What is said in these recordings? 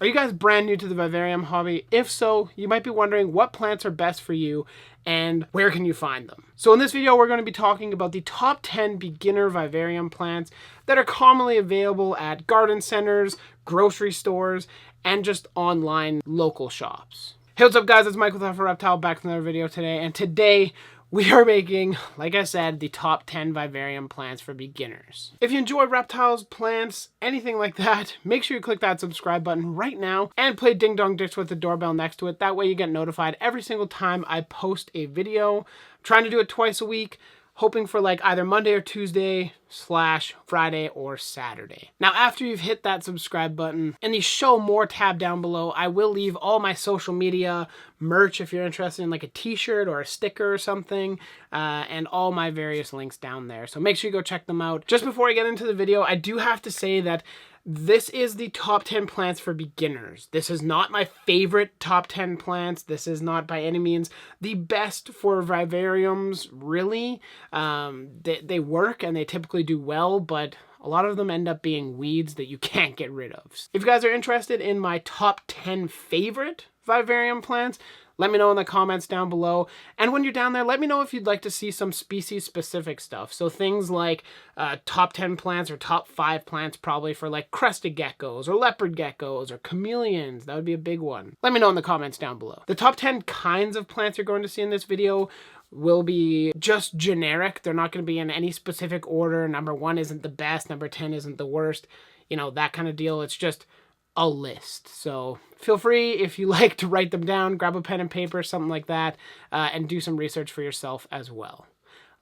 Are you guys brand new to the vivarium hobby? If so, you might be wondering what plants are best for you and where can you find them. So in this video, we're going to be talking about the top 10 beginner vivarium plants that are commonly available at garden centers, grocery stores, and just online local shops. Hey, what's up guys? It's Mike with Alpha Reptile back with another video today, and today we are making, like I said, the top 10 vivarium plants for beginners. If you enjoy reptiles, plants, anything like that, make sure you click that subscribe button right now and play Ding Dong Ditch with the doorbell next to it. That way you get notified every single time I post a video. I'm trying to do it twice a week, hoping for like either Monday or Tuesday / Friday or Saturday. Now, after you've hit that subscribe button, in the show more tab down below, I will leave all my social media, merch if you're interested in like a t-shirt or a sticker or something, and all my various links down there. So make sure you go check them out. Just before I get into the video, I do have to say that this is the top 10 plants for beginners. This is not my favorite top 10 plants. This is not by any means the best for vivariums, really. They work and they typically do well, but a lot of them end up being weeds that you can't get rid of. If you guys are interested in my top 10 favorite vivarium plants, let me know in the comments down below. And when you're down there, let me know if you'd like to see some species-specific stuff. So things like top 10 plants or top 5 plants probably for like crested geckos or leopard geckos or chameleons. That would be a big one. Let me know in the comments down below. The top 10 kinds of plants you're going to see in this video will be just generic. They're not going to be in any specific order. Number 1 isn't the best. Number 10 isn't the worst. You know, that kind of deal. It's just a list. So feel free, if you like, to write them down, grab a pen and paper, something like that, and do some research for yourself as well.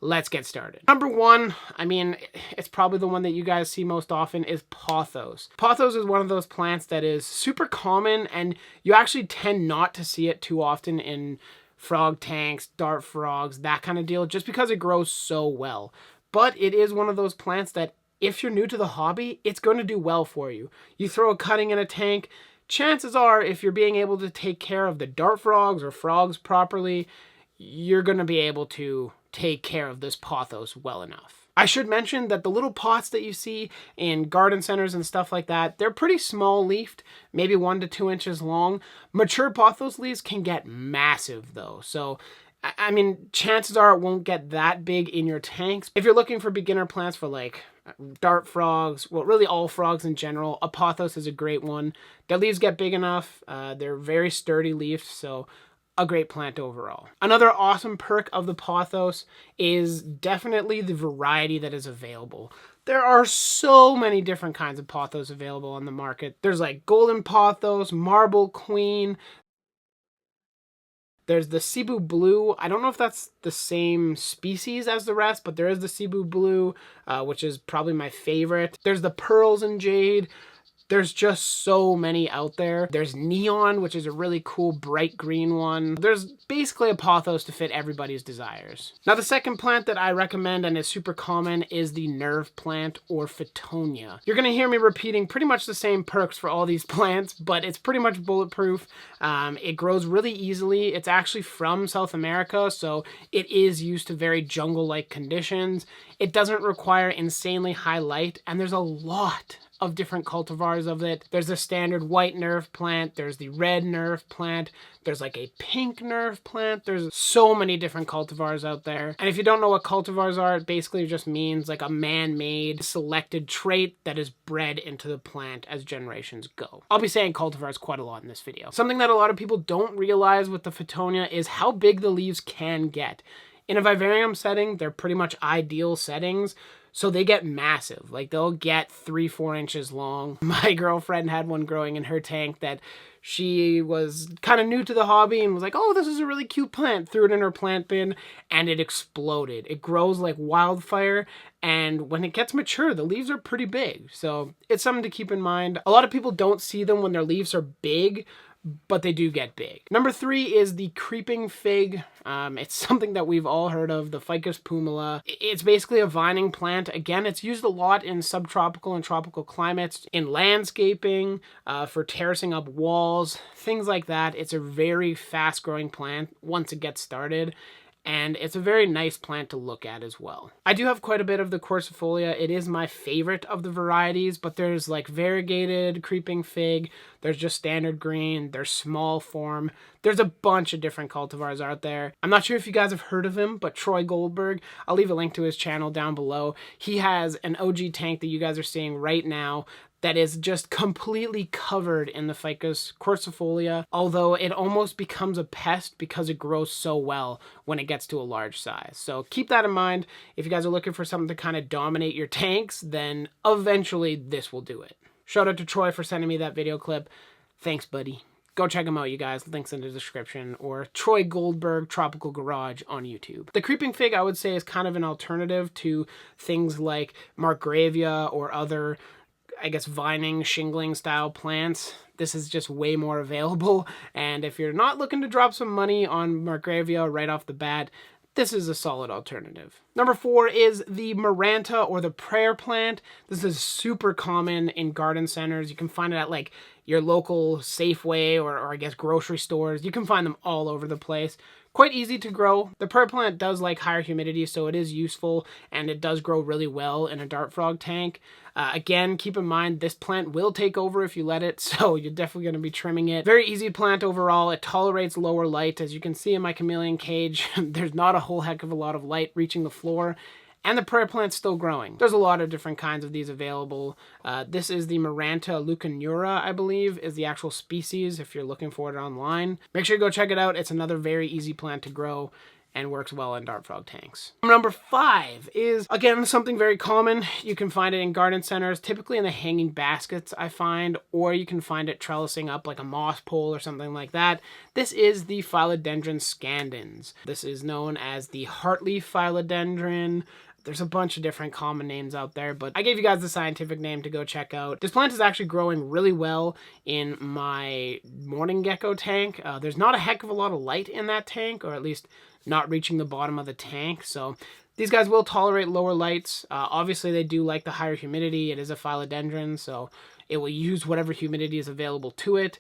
Let's get started. Number 1, I mean, it's probably the one that you guys see most often, is Pothos. Pothos is one of those plants that is super common, and you actually tend not to see it too often in frog tanks, dart frogs, that kind of deal, just because it grows so well. But it is one of those plants that if you're new to the hobby, it's going to do well for you. You throw a cutting in a tank, chances are if you're being able to take care of the dart frogs or frogs properly, you're going to be able to take care of this Pothos well enough. I should mention that the little pots that you see in garden centers and stuff like that, they're pretty small leafed, maybe 1 to 2 inches long. Mature Pothos leaves can get massive though, so I mean, chances are it won't get that big in your tanks. If you're looking for beginner plants for like dart frogs, well, really all frogs in general, a Pothos is a great one. Their leaves get big enough. They're very sturdy leaves, so a great plant overall. Another awesome perk of the Pothos is definitely the variety that is available. There are so many different kinds of Pothos available on the market. There's like golden Pothos, marble queen. There's the Cebu Blue. I don't know if that's the same species as the rest, but there is the Cebu Blue, which is probably my favorite. There's the Pearls and Jade. There's just so many out there. There's Neon, which is a really cool bright green one. There's basically a Pothos to fit everybody's desires. Now, the second plant that I recommend and is super common is the nerve plant or Fittonia. You're gonna hear me repeating pretty much the same perks for all these plants, but it's pretty much bulletproof. It grows really easily. It's actually from South America, so it is used to very jungle-like conditions. It doesn't require insanely high light, and there's a lot of different cultivars of it. There's the standard white nerve plant, there's the red nerve plant, there's like a pink nerve plant. There's so many different cultivars out there. And if you don't know what cultivars are, it basically just means like a man-made selected trait that is bred into the plant as generations go. I'll be saying cultivars quite a lot in this video. Something that a lot of people don't realize with the Fittonia is how big the leaves can get. In a vivarium setting, they're pretty much ideal settings, so they get massive. Like they'll get 3-4 inches long. My girlfriend had one growing in her tank that she was kind of new to the hobby and was like, oh, this is a really cute plant. Threw it in her plant bin and it exploded. It grows like wildfire, and when it gets mature, the leaves are pretty big. So it's something to keep in mind. A lot of people don't see them when their leaves are big, but they do get big. Number 3 is the creeping fig. It's something that we've all heard of, the Ficus pumila. It's basically a vining plant. Again, it's used a lot in subtropical and tropical climates, in landscaping, for terracing up walls, things like that. It's a very fast-growing plant once it gets started. and it's a very nice plant to look at as well. I do have quite a bit of the Quercifolia. It is my favorite of the varieties, but there's like variegated creeping fig, there's just standard green, there's small form, there's a bunch of different cultivars out there. I'm not sure if you guys have heard of him, but Troy Goldberg, I'll leave a link to his channel down below. He has an OG tank that you guys are seeing right now that is just completely covered in the Ficus quercifolia, although it almost becomes a pest because it grows so well when it gets to a large size. So keep that in mind. If you guys are looking for something to kind of dominate your tanks, then eventually this will do it. Shout out to Troy for sending me that video clip. Thanks, buddy. Go check him out, you guys. Links in the description. Or Troy Goldberg Tropical Garage on YouTube. The creeping fig, I would say, is kind of an alternative to things like Markgravia or other, I guess, vining, shingling style plants. This is just way more available, and if you're not looking to drop some money on Markgravia right off the bat, this is a solid alternative. Number 4 is the Moranto, or the prayer plant. This is super common in garden centers. You can find it at like your local Safeway or I guess grocery stores. You can find them all over the place. Quite easy to grow. The prayer plant does like higher humidity, so it is useful, and it does grow really well in a dart frog tank. Again, keep in mind, this plant will take over if you let it, so you're definitely going to be trimming it. Very easy plant overall. It tolerates lower light. As you can see in my chameleon cage, there's not a whole heck of a lot of light reaching the floor, and the prayer plant's still growing. There's a lot of different kinds of these available. This is the Moranto leucanura, I believe, is the actual species if you're looking for it online. Make sure you go check it out. It's another very easy plant to grow and works well in dart frog tanks. Number 5 is, again, something very common. You can find it in garden centers, typically in the hanging baskets, I find, or you can find it trellising up like a moss pole or something like that. This is the Philodendron scandens. This is known as the Hartley Philodendron. There's a bunch of different common names out there, but I gave you guys the scientific name to go check out. This plant is actually growing really well in my morning gecko tank. There's not a heck of a lot of light in that tank, or at least not reaching the bottom of the tank, so these guys will tolerate lower lights. Obviously, they do like the higher humidity. It is a philodendron, so it will use whatever humidity is available to it.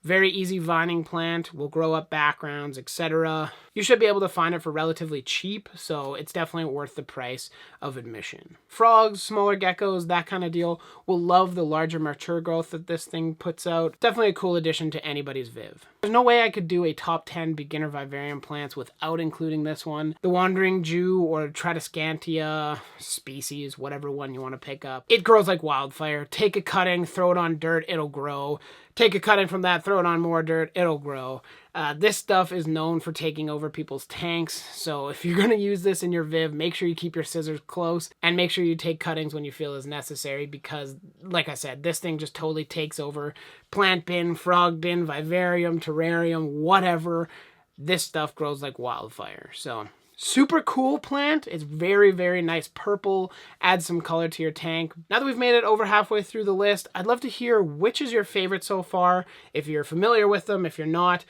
Very easy vining plant, will grow up backgrounds, etc. You should be able to find it for relatively cheap, so it's definitely worth the price of admission. Frogs, smaller geckos, that kind of deal, will love the larger mature growth that this thing puts out. Definitely a cool addition to anybody's Viv. There's no way I could do a top 10 beginner vivarium plants without including this one. The Wandering Jew or Tradescantia species, whatever one you want to pick up. It grows like wildfire. Take a cutting, throw it on dirt, it'll grow. Take a cutting from that, throw it on more dirt, it'll grow. This stuff is known for taking over people's tanks, so if you're going to use this in your Viv, make sure you keep your scissors close, and make sure you take cuttings when you feel is necessary, because, like I said, this thing just totally takes over plant bin, frog bin, vivarium, terrarium, whatever. This stuff grows like wildfire, so super cool plant. It's very, very nice purple. Adds some color to your tank. Now that we've made it over halfway through the list, I'd love to hear which is your favorite so far. If you're familiar with them, if you're not,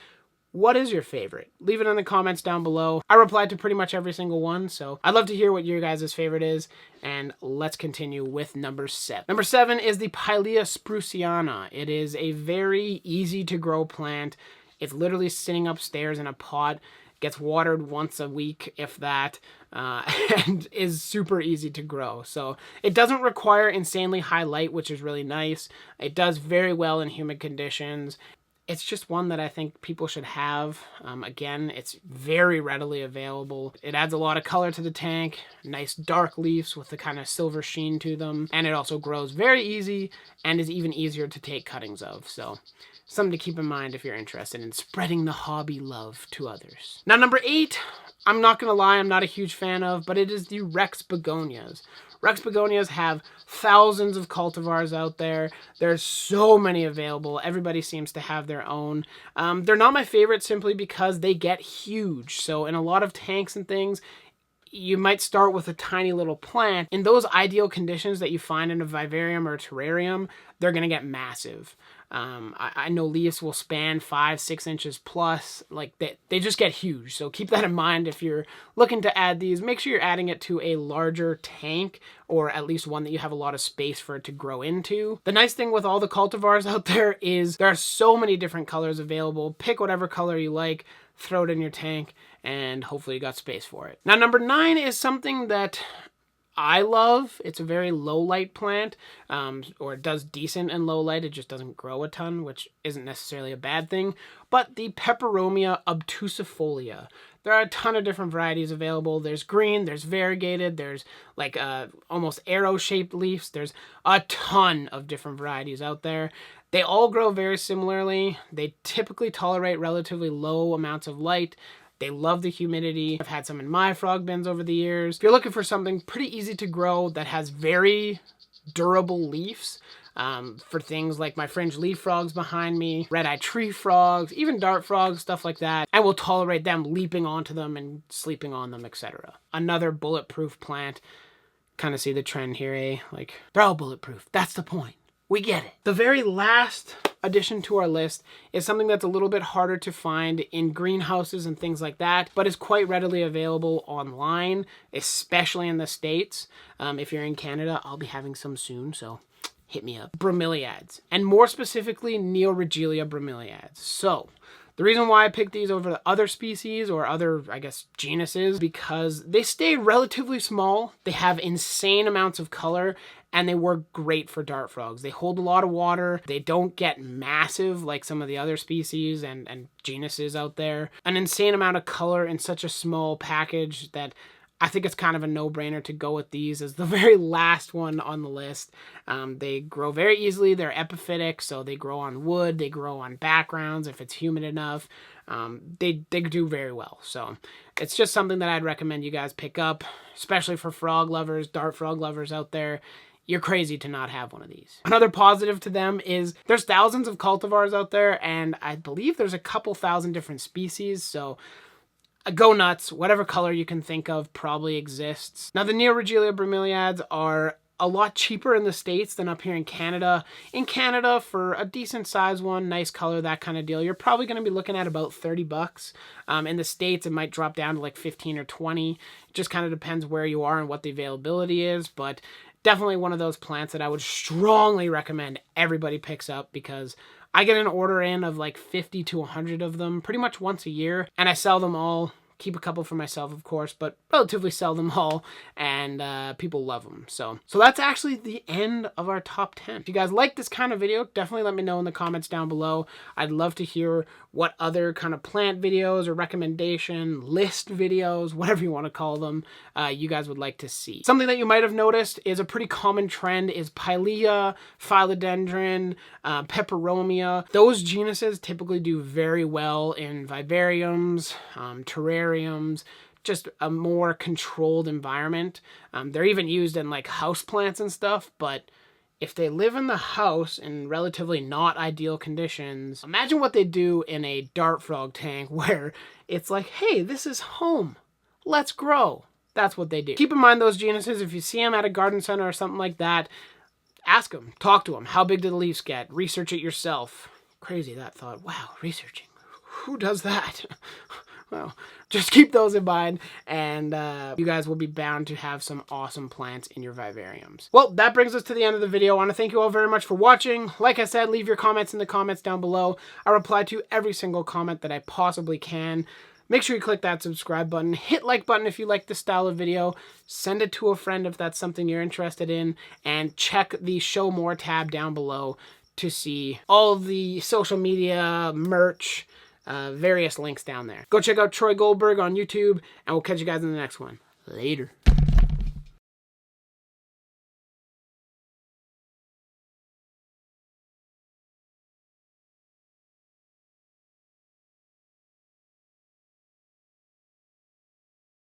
what is your favorite? Leave it in the comments down below. I replied to pretty much every single one, so I'd love to hear what your guys' favorite is. And let's continue with number 7. Number 7 is the Pylea spruciana. It is a very easy to grow plant. It's literally sitting upstairs in a pot. Gets watered once a week, if that, and is super easy to grow. So it doesn't require insanely high light, which is really nice. It does very well in humid conditions. It's just one that I think people should have. Again, it's very readily available. It adds a lot of color to the tank, nice dark leaves with the kind of silver sheen to them, and it also grows very easy and is even easier to take cuttings of. So something to keep in mind if you're interested in spreading the hobby love to others. Now, number 8, I'm not going to lie, I'm not a huge fan of, but it is the Rex begonias. Rex begonias have thousands of cultivars out there. There's so many available. Everybody seems to have their own. They're not my favorite simply because they get huge. So in a lot of tanks and things, you might start with a tiny little plant. In those ideal conditions that you find in a vivarium or a terrarium, they're going to get massive. I know leaves will span 5-6 inches plus. Like they just get huge. So keep that in mind if you're looking to add these. Make sure you're adding it to a larger tank, or at least one that you have a lot of space for it to grow into. The nice thing with all the cultivars out there is there are so many different colors available. Pick whatever color you like. throw it in your tank, and hopefully you got space for it. Now, number 9 is something that I love. It's a very low light plant, or it does decent in low light. It just doesn't grow a ton, which isn't necessarily a bad thing. But the Peperomia Otrifolia. There are a ton of different varieties available. There's green, there's variegated, there's like almost arrow-shaped leaves. There's a ton of different varieties out there. They all grow very similarly. They typically tolerate relatively low amounts of light. They love the humidity. I've had some in my frog bins over the years. If you're looking for something pretty easy to grow that has very durable leaves, for things like my fringed leaf frogs behind me, red-eyed tree frogs, even dart frogs, stuff like that, and will tolerate them leaping onto them and sleeping on them, etc. Another bulletproof plant. Kind of see the trend here, eh? Like, they're all bulletproof. That's the point. We get it. The very last addition to our list is something that's a little bit harder to find in greenhouses and things like that, but is quite readily available online, especially in the States. If you're in Canada, I'll be having some soon, so hit me up. Bromeliads, and more specifically, NeoGeo Bromeliads. So, the reason why I picked these over the other species, or other, I guess, genuses, because they stay relatively small, they have insane amounts of color, and they work great for dart frogs. They hold a lot of water, they don't get massive like some of the other species and genuses out there. An insane amount of color in such a small package that I think it's kind of a no-brainer to go with these as the very last one on the list. They grow very easily. They're epiphytic, so they grow on wood. They grow on backgrounds if it's humid enough. They do very well. So it's just something that I'd recommend you guys pick up, especially for frog lovers, dart frog lovers out there. You're crazy to not have one of these. Another positive to them is there's thousands of cultivars out there, and I believe there's a couple thousand different species, so go nuts. Whatever color you can think of probably exists. Now, the NeoGeo Bromeliads are a lot cheaper in the States than up here in Canada. In Canada, for a decent size one, nice color, that kind of deal, you're probably going to be looking at about 30 bucks. In the States, it might drop down to like 15 or 20. It just kind of depends where you are and what the availability is, but definitely one of those plants that I would strongly recommend everybody picks up, because I get an order in of like 50 to 100 of them pretty much once a year, and I sell them all. Keep a couple for myself, of course, but relatively sell them all, and people love them. So that's actually the end of our top 10. If you guys like this kind of video, definitely let me know in the comments down below. I'd love to hear what other kind of plant videos or recommendation, list videos, whatever you want to call them, you guys would like to see. Something that you might have noticed is a pretty common trend is Pylea, Philodendron, Peperomia. Those genuses typically do very well in vivariums, terrariums, just a more controlled environment. They're even used in like house plants and stuff, but if they live in the house in relatively not ideal conditions, imagine what they do in a dart frog tank where it's like, hey, this is home. Let's grow. That's what they do. Keep in mind those genuses. If you see them at a garden center or something like that, ask them, talk to them. How big do the leaves get? Research it yourself. Crazy that thought. Wow, researching. Who does that? Well, just keep those in mind, and you guys will be bound to have some awesome plants in your vivariums. Well, that brings us to the end of the video. I want to thank you all very much for watching. Like I said, leave your comments in the comments down below. I reply to every single comment that I possibly can. Make sure you click that subscribe button. Hit like button if you like this style of video. Send it to a friend if that's something you're interested in. And check the Show More tab down below to see all of the social media, merch, various links down there. Go check out Troy Goldberg on YouTube, and we'll catch you guys in the next one. Later.